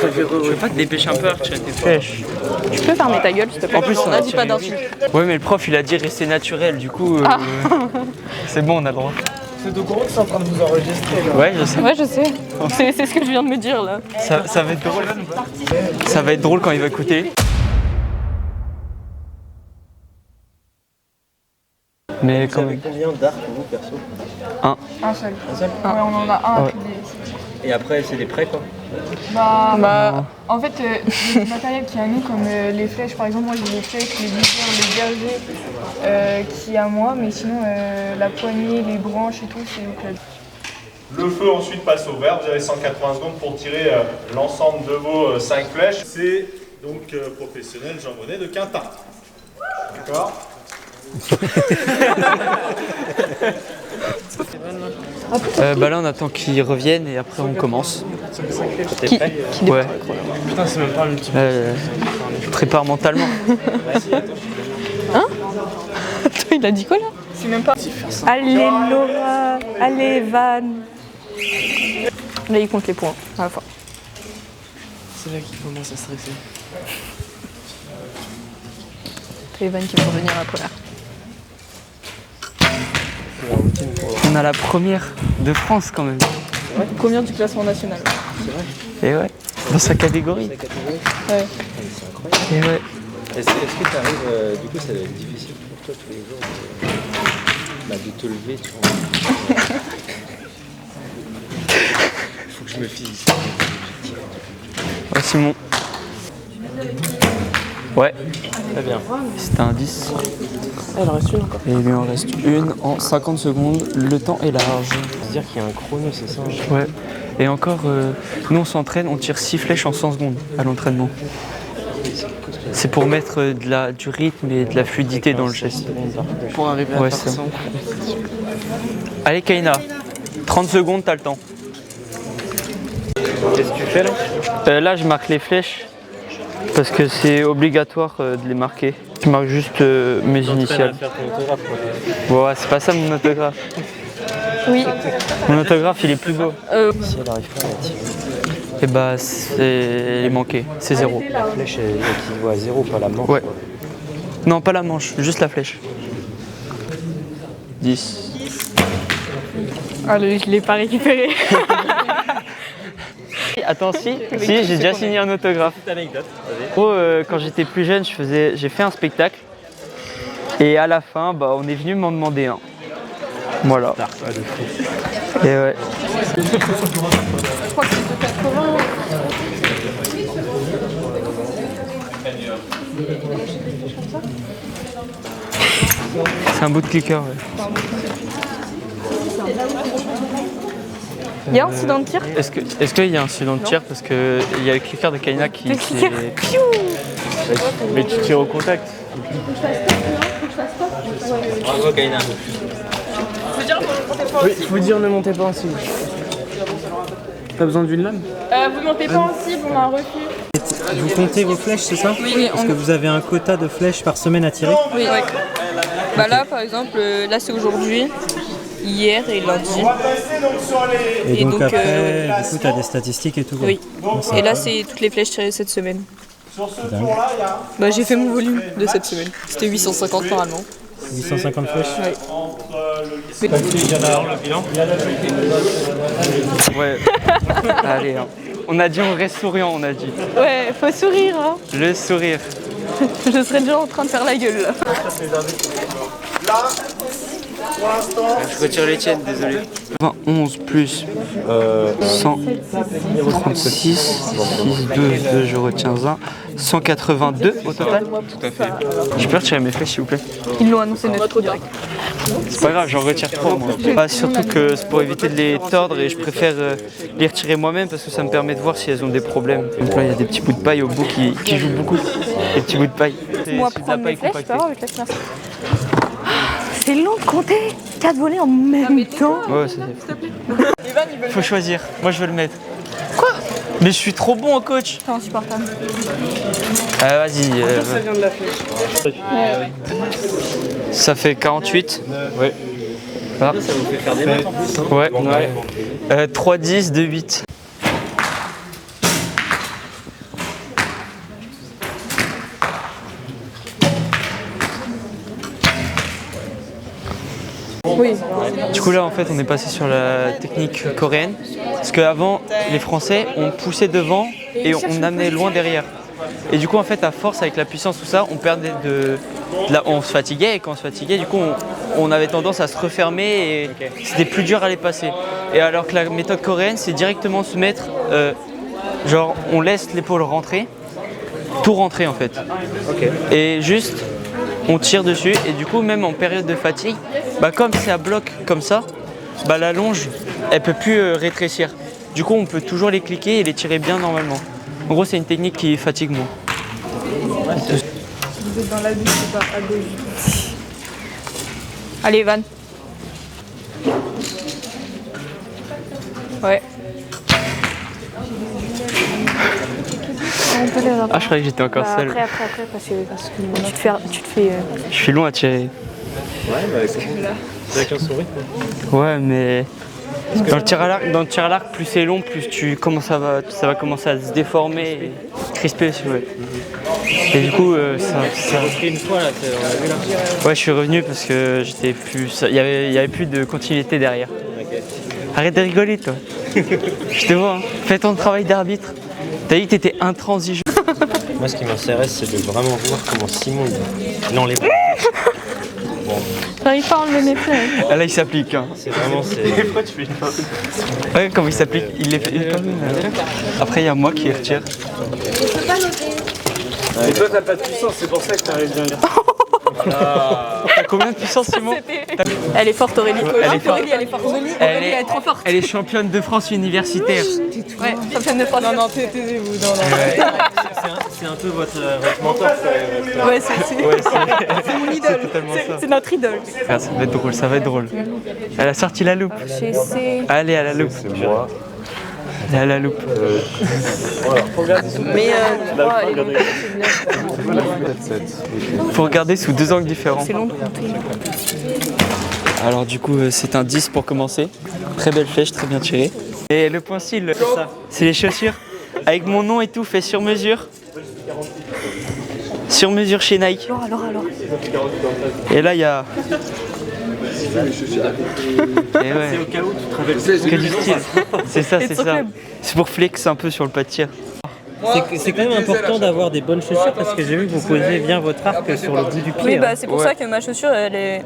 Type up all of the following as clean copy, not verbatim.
Tu veux pas te dépêcher un peu à retirer tes flèches? Tu peux fermer ta gueule, s'il te plaît. En plus, on a dit pas d'insulte. Ouais, mais le prof, il a dit rester naturel, du coup, c'est bon, on a le droit. C'est au courant que c'est en train de vous enregistrer là. Ouais, je sais. Ouais, je sais. C'est ce que je viens de me dire là. Ça va être drôle. Ça va être drôle quand il va écouter. Mais quand même. Combien d'arcs vous perso? Un seul. Un seul? Ouais, on en a un à plier. Et après c'est des prêts quoi? Bah, en fait, le matériel qu'il y a à nous, comme les flèches, par exemple, moi j'ai les flèches, les viseurs, les bergers qui est à moi, mais sinon la poignée, les branches et tout, c'est au club. Le feu ensuite passe au vert, vous avez 180 secondes pour tirer l'ensemble de vos 5 flèches. C'est donc professionnel Jean Bonnet de Quintin. D'accord? Bah là, on attend qu'ils reviennent et après on commence. Qui Ouais. Putain, c'est même pas un multi. Prépare mentalement. Hein? Attends, il a dit quoi là? C'est même pas. Allez Laura, allez Van. Là, il compte les points à la fin. C'est là qu'il commence à stresser. C'est Van qui va revenir à la première. On a la première de France quand même. Première du classement national. Et ouais, dans sa catégorie. Ouais. C'est incroyable. Et ouais. Est-ce que tu arrives, du coup ça va être difficile pour toi tous les jours de te lever, tu vois. Faut que je me fixe. Ouais, Simon. Ouais, Très bien. c'était un 10. Ah, il en reste une encore. Et il lui en reste une en 50 secondes. Le temps est large. C'est-à-dire qu'il y a un chrono, c'est ça? Ouais. Et encore, nous on s'entraîne, on tire 6 flèches en 100 secondes à l'entraînement. C'est pour mettre du rythme et de la fluidité dans le geste. Pour arriver à Ouais, faire c'est ça. Allez Kaina, 30 secondes, t'as le temps. Qu'est-ce que tu fais là? Là je marque les flèches parce que c'est obligatoire de les marquer. Je marque juste mes initiales. Faire ton autographe, quoi. Ouais, c'est pas ça mon autographe. Oui. Mon autographe il est plus beau. Si elle arrive pas à tirer. Et bah c'est manqué, c'est 0. La flèche elle équivaut à 0, pas la manche. Ouais. Quoi. Non, pas la manche, juste la flèche. 10. Allez, je l'ai pas récupéré. Attends, si j'ai déjà signé un autographe. Petite anecdote, vas-y. Gros, quand j'étais plus jeune, j'ai fait un spectacle. Et à la fin, bah, on est venu m'en demander un. Voilà. Et ouais. Je crois que c'est de 80. C'est un bout de clicker, ouais. Il y a un incident de tir. Est-ce qu'il y a un incident de tir? Parce qu'il y a le clicker de Kaina qui Le clicker. Mais tu tires au contact. Bravo Kaina. Oui, il faut dire ne montez pas en cible. T'as besoin d'une lame? Vous montez pas en cible, on a un refus. Vous comptez vos flèches, c'est ça? Oui, Parce que vous avez un quota de flèches par semaine à tirer? Oui. Bah là, par exemple, là c'est aujourd'hui, hier et lundi. Et donc après, ouais. du coup, t'as des statistiques et tout quoi. Oui. Bon, ça Et va. là, c'est toutes les flèches tirées cette semaine. Dingue. Bah, j'ai fait mon volume de cette semaine. C'était 850 normalement. 850 flèches. Ouais. Ouais. Allez, hein. On a dit on reste souriant, on a dit. Ouais, faut sourire, hein. Le sourire. Je serais déjà en train de faire la gueule là. Je retire les tiennes, désolé. 11 plus 136, 6, 2, je retiens 1, 182 au total. Tout à fait. Je peux retirer mes flèches s'il vous plaît? Ils l'ont annoncé notre direct. C'est pas grave, j'en retire 3 moi. Bah, surtout que c'est pour éviter de les tordre et je préfère les retirer moi-même parce que ça me permet de voir si elles ont des problèmes. Donc là il y a des petits bouts de paille au bout qui jouent beaucoup. Des petits bouts de paille. Moi, C'est de la prendre mes paille flèches, compactée. pas avec la finesse. C'est long de compter 4 volets en même temps. Ouais, c'est faut choisir. Moi je veux le mettre. Quoi? Mais je suis trop bon en coach. C'est insupportable. Vas-y. Ça vient de la flèche. Ça fait 48. Ouais. Ah. Ça vous fait faire des maths en plus, hein? Ouais. 3, 10, 2, 8. Oui. Du coup là en fait on est passé sur la technique coréenne. Parce qu'avant les Français on poussait devant et on amenait loin derrière. Et du coup en fait à force avec la puissance tout ça on perdait on se fatiguait et quand on se fatiguait du coup on avait tendance à se refermer et c'était plus dur à les passer. Et alors que la méthode coréenne c'est directement se mettre genre on laisse l'épaule rentrer, tout rentrer en fait. Et juste on tire dessus et du coup même en période de fatigue, bah, comme c'est à bloc comme ça, bah, la longe elle peut plus rétrécir. Du coup on peut toujours les cliquer et les tirer bien normalement. En gros c'est une technique qui fatigue moins. Vous êtes dans la vie, c'est pas à gauche. Allez Van. Ouais. Ah je croyais que j'étais encore seul. Après, parce que tu te fais Je suis long à tirer. Ouais, bah écoute, chacun son rythme. Ouais mais dans le tir à l'arc plus c'est long plus ça va commencer à se déformer et crisper aussi, ouais. Et du coup Ça a repris une fois là, on a vu là. ouais je suis revenu parce que j'étais plus. Il y avait plus de continuité derrière. Ok. Arrête de rigoler toi. Je te vois, hein. Fais ton travail d'arbitre. T'as dit que t'étais intransigeant. Moi ce qui m'intéresse c'est de vraiment voir comment Simon il enlève. J'arrive pas à enlever mes pieds. Ah, là il s'applique. Hein. C'est vraiment Pourquoi tu fais une Ouais comment il s'applique, il est pas mal. Après il y a moi qui retire. Et toi, t'as pas de puissance, c'est pour ça que t'arrives bien. T'as combien de puissance Simon? Elle est forte Aurélie. Elle est forte. Aurélie, elle est forte. Aurélie, Elle elle est trop forte. Elle est championne de France universitaire. Ouais, championne de France. Non, taisez-vous. Non. c'est un peu votre mentor. Ouais, c'est mon idole. C'est notre idole. Ah, ça va être drôle, ça va être drôle. Elle a sorti la loupe. Allez à la loupe. C'est moi. Allez à la loupe. Mais Faut regarder sous deux angles différents. c'est long de compter. Alors du coup c'est un 10 pour commencer. Très belle flèche, très bien tirée. Et le point cil, c'est les chaussures. Avec mon nom et tout, fait sur mesure. Sur mesure chez Nike. Alors. Et là il y a... Et ouais. C'est au cas où tu te rappelles. Que du style. C'est ça. C'est pour flex un peu sur le pas de tir. C'est quand même important d'avoir des bonnes chaussures parce que j'ai vu que vous posez bien votre arc sur le bout du pied. Oui, bah c'est pour ça que ma chaussure, elle est.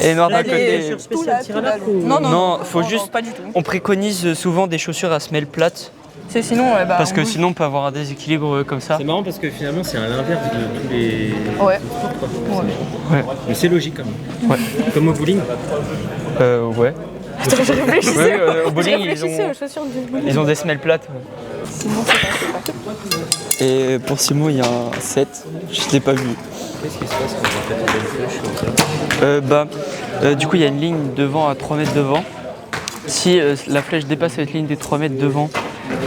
Et noir d'un Elle est côté. tout là, tir à l'arc ou... Non, faut juste. pas du tout. On préconise souvent des chaussures à semelle plate. C'est sinon, bah. Parce que sinon on peut avoir un déséquilibre comme ça. C'est marrant parce que finalement c'est à l'inverse de tous les Ouais. sports, quoi. Ouais. Mais c'est logique quand même. Ouais. Comme au bowling. Ouais. Attends, je réfléchissais. Ouais, au Je bowling réfléchissais aux chaussures du bowling. ils ont des semelles plates. Sinon, c'est pas. Et pour Simon il y a un 7. Je l'ai pas vu. Qu'est-ce qui se passe quand on fait une bonne flèche comme ça? Du coup il y a une ligne devant à 3 mètres devant. Si la flèche dépasse cette ligne des 3 mètres devant,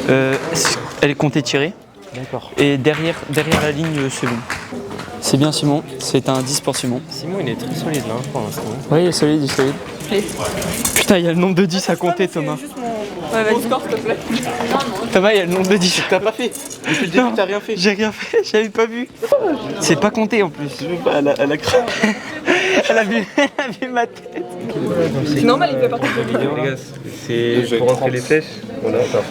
elle est comptée tirée. D'accord. Et derrière la ligne c'est bon. C'est bien Simon, c'est un 10 pour Simon. Simon il est très solide là pour l'instant. Oui il est solide, Putain il y a le nombre de 10 à compter Thomas. Ouais, vas-y. Score, s'il te plaît. Thomas il y a le nombre de 10. T'as pas fait. Depuis le début, t'as rien fait. J'ai rien fait, j'avais pas vu. C'est pas compté en plus. Elle a craqué. Elle a vu ma tête. C'est normal, il fait partie de la vidéo. Les gars, c'est pour rentrer les flèches. Voilà, ça.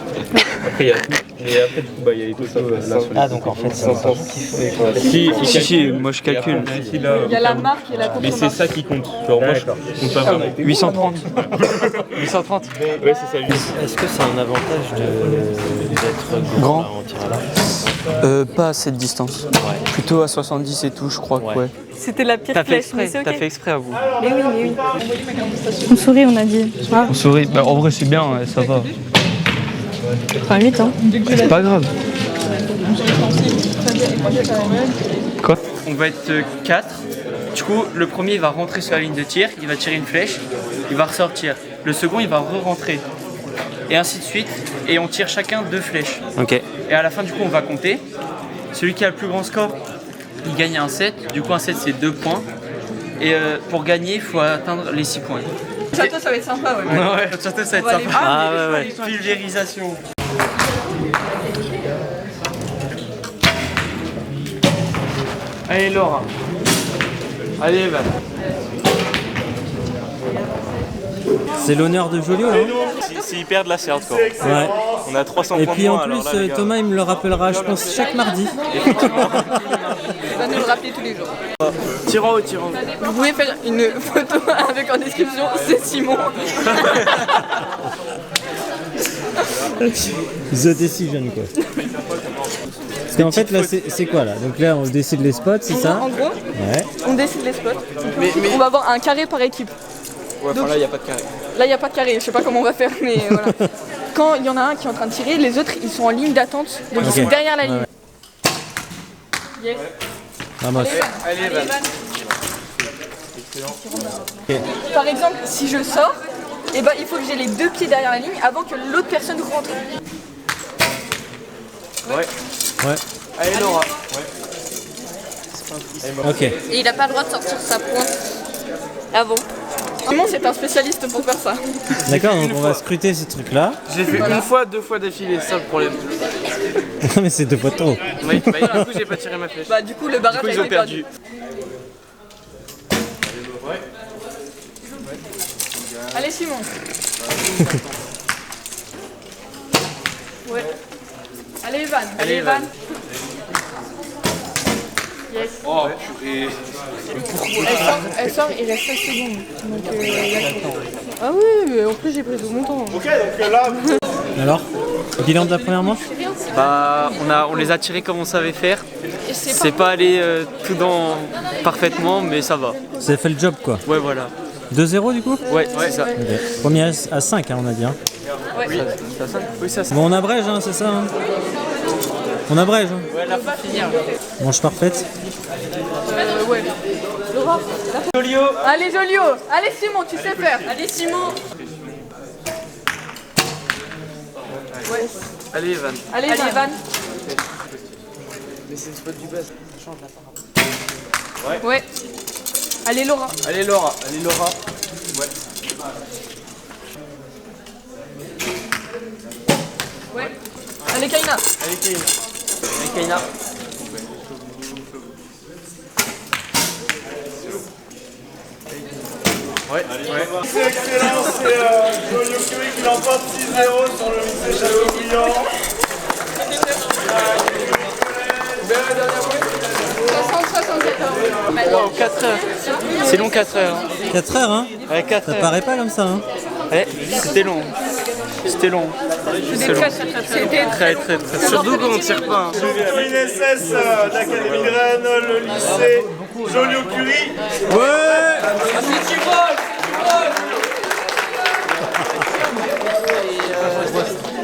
Après il y a tout. Et après du coup bah il y a les photos là sur les... Ah donc en fait c'est ça qui fait. Si, moi je calcule. Il y a la marque et la contremarque. Mais c'est ça qui compte. Genre, moi, je compte pas vraiment. 830. 830. Ouais, c'est ça. Est-ce que c'est un avantage d'être Grand. en tir à l'arc? Pas à cette distance. Plutôt à 70 et tout, je crois que ouais. C'était la pire T'as fait flèche, exprès, mais c'est ok. t'as fait exprès à vous. Mais oui. On sourit, on a dit. On sourit, bah, en vrai c'est bien, ça va. Enfin, 8 ans. C'est pas grave. Quoi? On va être 4. Du coup, le premier il va rentrer sur la ligne de tir, il va tirer une flèche, il va ressortir. Le second il va re-rentrer. Et ainsi de suite. Et on tire chacun 2 flèches. Ok. Et à la fin du coup on va compter. Celui qui a le plus grand score, il gagne un 7. Du coup un 7 c'est 2 points. Et pour gagner, il faut atteindre les 6 points. Le château, ça va être sympa, ouais. Ouais, le château ça va être sympa. Ah ouais. Pulvérisation. Allez Laura. Allez Evan. C'est l'honneur de Joliot, hein. S'ils perdent là, c'est hardcore. Ouais. On a 300 Et points de puis en moins, plus, alors là, les gars. Thomas, il me le rappellera, je pense, chaque mardi. Il va nous le rappeler tous les jours. Tirant au tirant. Vous pouvez faire une photo avec en description, c'est Simon. The Decision, quoi. Parce qu'en fait, là, c'est quoi, là? Donc là, on décide les spots, c'est ça? En gros, Ouais. on décide les spots. On va avoir un carré par équipe. Ouais, enfin là, il n'y a pas de carré. Là, il n'y a pas de carré, je sais pas comment on va faire, mais voilà. Quand il y en a un qui est en train de tirer, les autres, ils sont en ligne d'attente, donc ils sont Ok. derrière la ligne. Yes. Vamos. Allez, Evan. Par exemple, si je sors, eh ben, il faut que j'ai les deux pieds derrière la ligne avant que l'autre personne rentre. Ouais. Ouais. Allez, Laura. Ok. Et il n'a pas le droit de sortir sa pointe avant. Simon, c'est un spécialiste pour faire ça. D'accord, donc on va scruter ces trucs-là. J'ai fait une fois, 2 fois d'affilée, c'est ça le problème. Non, mais c'est 2 fois trop. Oui, bah, du coup, j'ai pas tiré ma flèche. Bah, du coup, le barrage a Ils ont été perdu. Allez, Simon. Ouais. Allez, Evan. Allez, Evan. Yes. Oh, purée. Elle sort, il reste 5 secondes. Donc, il y a le temps. Ah oui, en plus, j'ai pris tout mon temps. Ok, donc là, Alors, bilan de la première manche? Bah, on les a tirés comme on savait faire. Et C'est pas allé tout dans parfaitement, mais ça va. Ça a fait le job, quoi. Ouais, voilà. 2-0 du coup? Ouais, c'est ça. Ok. Premier à 5, hein, on a dit. Hein. Oui, ça. Bon, on abrège, hein, c'est ça, hein. On abrège, hein. Ouais, là, faut finir. Manche parfaite. Ouais. Laura. Joliot. Allez, Joliot. Allez, Simon, tu sais faire. Allez, Simon. Ouais. Allez, Evan. Allez, Evan. Mais c'est le spot du buzz, ça change la part. Ouais. Allez, Laura. Allez, Laura. Allez, Laura. Ouais. Allez, Kaina. Allez, Kaina. Allez, Kaina. Ouais. c'est excellent, c'est Joliot Curie qui l'emporte 6-0 sur le lycée Châteaubriand. 60-74. Wow, 4 heures. C'est long 4 heures. 4 heures, hein. Ouais, 4 Ça heures. paraît pas comme ça, hein. Ouais, c'était long. C'était long. C'était très Très. Surtout quand on tire pas. Hein. Plutôt une SS de l'Académie de Rennes, le lycée Joliot Curie.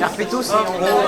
Carpeto, c'est en gros.